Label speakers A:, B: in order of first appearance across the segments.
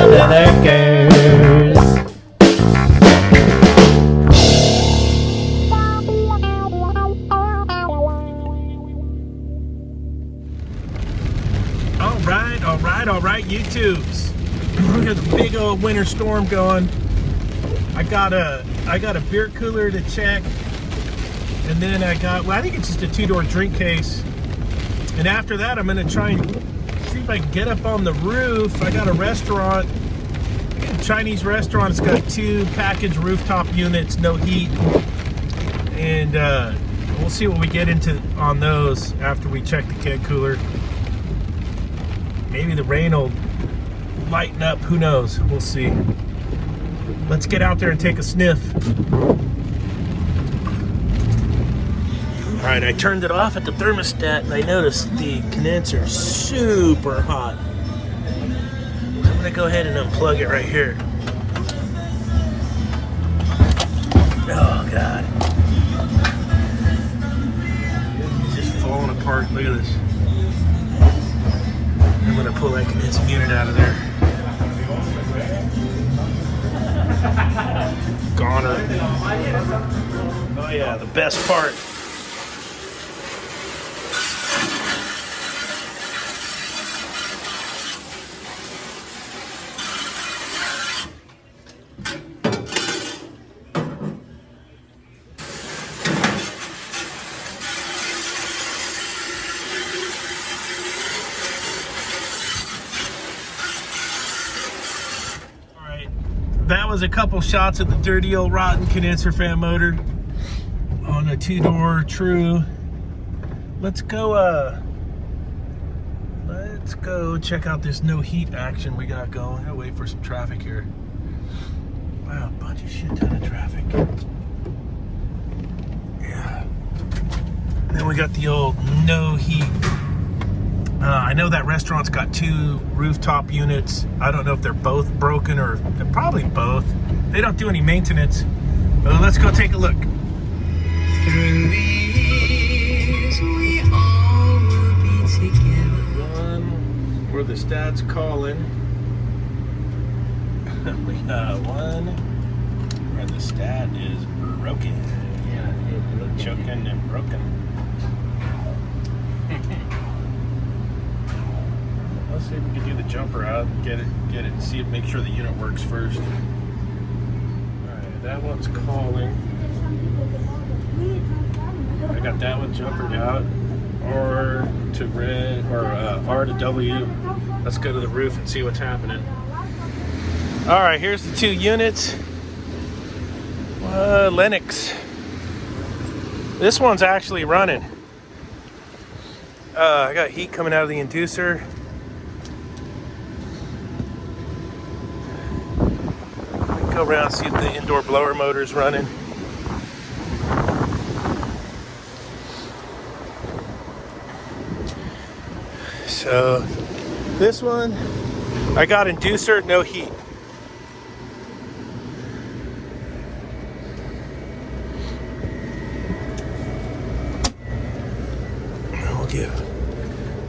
A: lurkers. All right, YouTubes. We got the big old winter storm going. I got a beer cooler to check, and then I think it's just a 2-door drink case. And after that, I'm gonna try and see if I can get up on the roof. I got a restaurant, a Chinese restaurant. It's got 2 package rooftop units, no heat, and we'll see what we get into on those after we check the keg cooler. Maybe the rain will lighten up, who knows, we'll see. Let's get out there and take a sniff. All right, I turned it off at the thermostat and I noticed the condenser is super hot. I'm gonna go ahead and unplug it right here. Oh God. It's just falling apart, look at this. I'm gonna pull that condensing unit out of there. Goner. Oh yeah, the best part. That was a couple shots of the dirty old rotten condenser fan motor on a 2-door True. Let's go check out this no heat action we got going. I gotta wait for some traffic here. Wow, a bunch of shit ton of traffic. Yeah. And then we got the old no heat. I know that restaurant's got 2 rooftop units. I don't know if they're both broken or they're probably both. They don't do any maintenance. But let's go take a look.
B: Through the years, we all will be together.
A: One where the stat's calling. We got one where the stat is broken. Yeah, choking and broken. Let's see if we can do the jumper out, get it, see it, make sure the unit works first. Alright, that one's calling. I got that one jumpered out. R to red, or R to W. Let's go to the roof and see what's happening. Alright, here's the 2 units. Lennox. This one's actually running. I got heat coming out of the inducer. Go around and see if the indoor blower motor's running. So this one, I got inducer, no heat.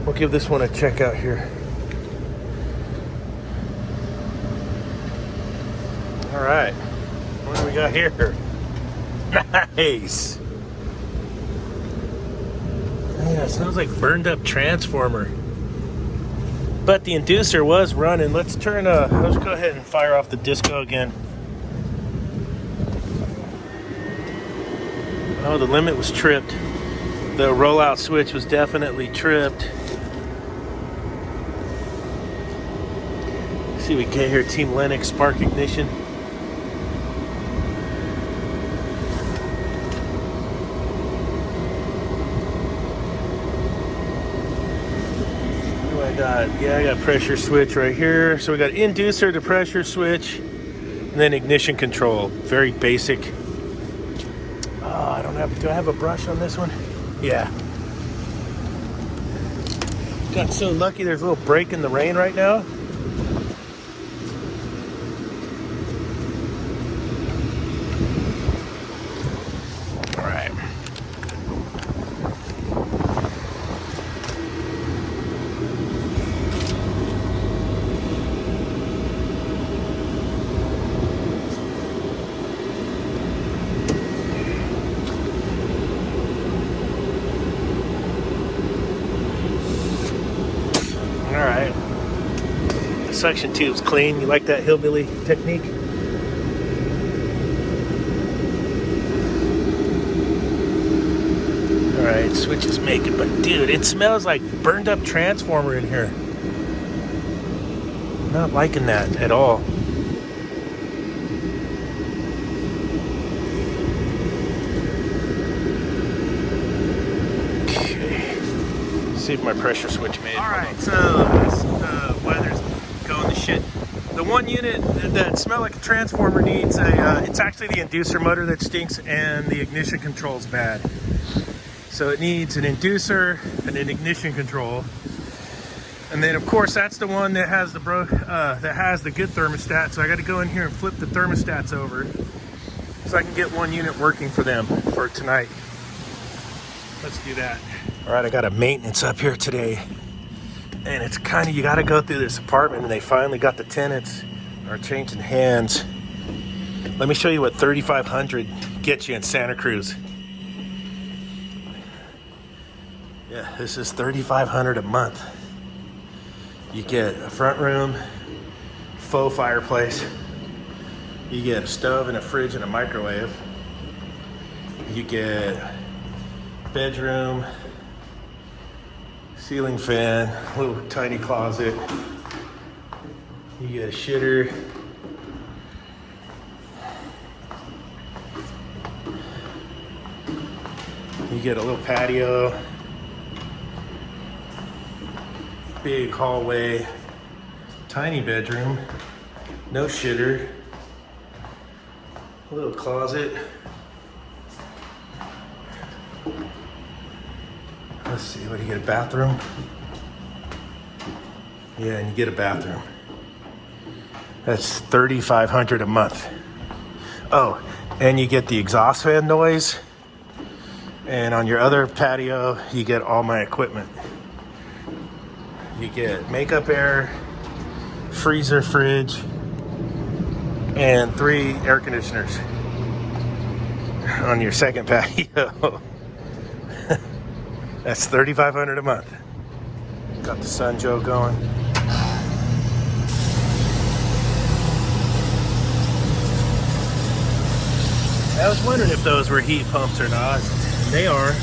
A: We'll give this one a check out here. All right, what do we got here? Nice. Yeah, it sounds like burned up transformer. But the inducer was running. Let's go ahead and fire off the disco again. Oh, the limit was tripped. The rollout switch was definitely tripped. Let's see, we get here, Team Lennox spark ignition. I got pressure switch right here. So we got inducer to pressure switch, and then ignition control. Very basic. Do I have a brush on this one? Yeah. Got so lucky there's a little break in the rain right now. All right. suction tube's clean. You like that hillbilly technique? Alright, switch is making, but dude, it smells like burned up transformer in here. Not liking that at all. Okay. See if my pressure switch made. Alright, so the weather's going to shit. The one unit that smells like a transformer needs it's actually the inducer motor that stinks, and the ignition control's bad. So it needs an inducer and an ignition control. And then of course that's the one that has the good thermostat. So I got to go in here and flip the thermostats over so I can get one unit working for them for tonight. Let's do that. All right, I got a maintenance up here today, and it's kind of, you got to go through this apartment, and they finally got the tenants are changing hands. Let me show you what $3,500 gets you in Santa Cruz. Yeah, this is $3,500 a month. You get a front room, faux fireplace. You get a stove and a fridge and a microwave. You get bedroom, ceiling fan, little tiny closet. You get a shitter. You get a little patio. Big hallway, tiny bedroom, no shitter, a little closet. Let's see, what do you get, a bathroom? Yeah, and you get a bathroom. That's $3,500 a month. Oh, and you get the exhaust fan noise. And on your other patio, you get all my equipment. You get makeup air, freezer, fridge, and 3 air conditioners on your second patio. That's $3,500 a month. Got the Sun Joe going. I was wondering if those were heat pumps or not. They are.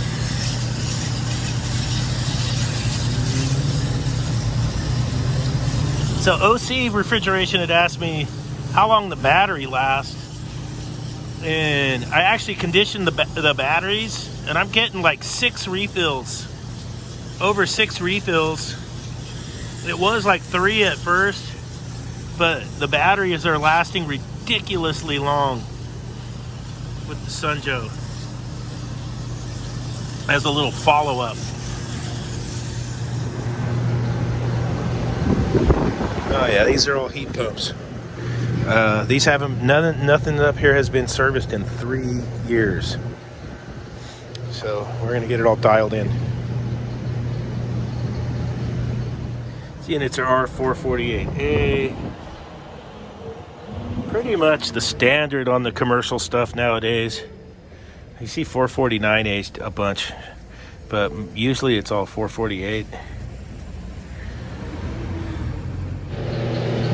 A: So OC Refrigeration had asked me how long the battery lasts, and I actually conditioned the batteries, and I'm getting like 6 refills, over 6 refills. It was like 3 at first, but the batteries are lasting ridiculously long with the Sun Joe as a little follow-up. Oh yeah, these are all heat pumps. These haven't, nothing up here has been serviced in 3 years. So we're gonna get it all dialed in. These units are R448A. Pretty much the standard on the commercial stuff nowadays. You see 449A a bunch, but usually it's all 448.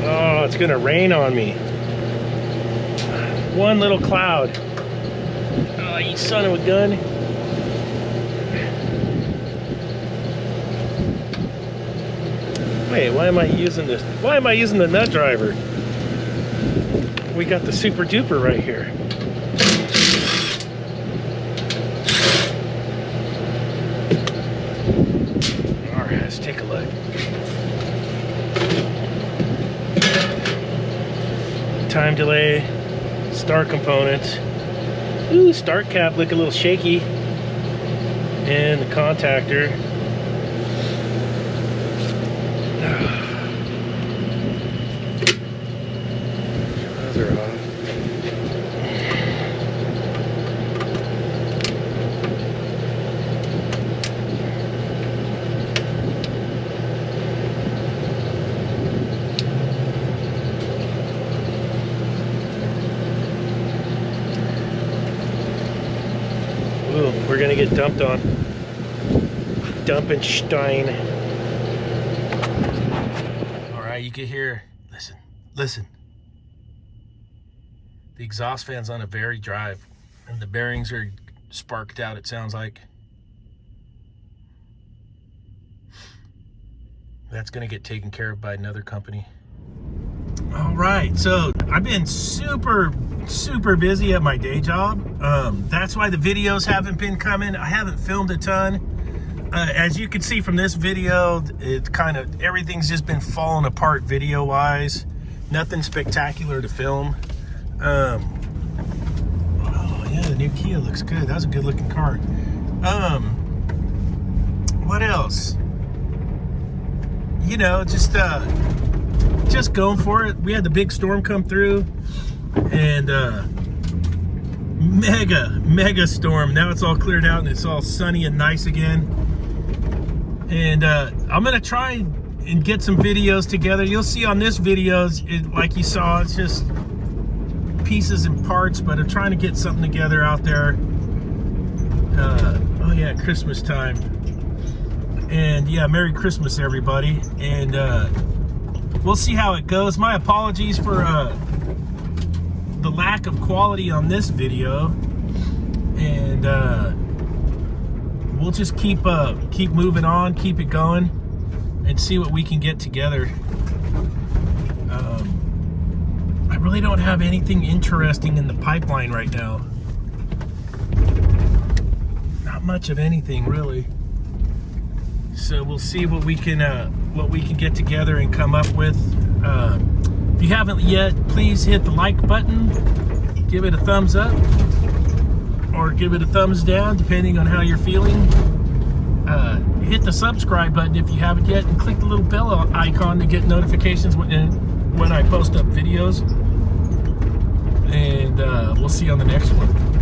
A: Oh, it's gonna rain on me. One little cloud. Oh, you son of a gun. Wait, why am I using this? Why am I using the nut driver? We got the super duper right here. All right, let's take a look. Time delay, start components. Ooh, start cap look a little shaky. And the contactor. Those are off. Ooh, we're gonna get dumped on. Dumpenstein. All right, you can hear Listen. The exhaust fan's on a very drive, and the bearings are sparked out, it sounds like. That's gonna get taken care of by another company. All right, so I've been super busy at my day job. That's why the videos haven't been coming. I haven't filmed a ton. As you can see from this video, it kind of, everything's just been falling apart video wise. Nothing spectacular to film. Oh yeah, the new Kia looks good. That was a good looking car. What else? You know, just going for it. We had the big storm come through, and mega storm. Now it's all cleared out and it's all sunny and nice again. And I'm gonna try and get some videos together. You'll see on this videos, like you saw, it's just pieces and parts, but I'm trying to get something together out there. Oh yeah, Christmas time. And yeah, Merry Christmas, everybody. And we'll see how it goes. My apologies for the lack of quality on this video. And we'll just keep moving on, keep it going, and see what we can get together. I really don't have anything interesting in the pipeline right now. Not much of anything, really. So we'll see what we can get together and come up with. If you haven't yet, please hit the like button, give it a thumbs up, or give it a thumbs down, depending on how you're feeling. Hit the subscribe button if you haven't yet, and click the little bell icon to get notifications when I post up videos. And we'll see you on the next one.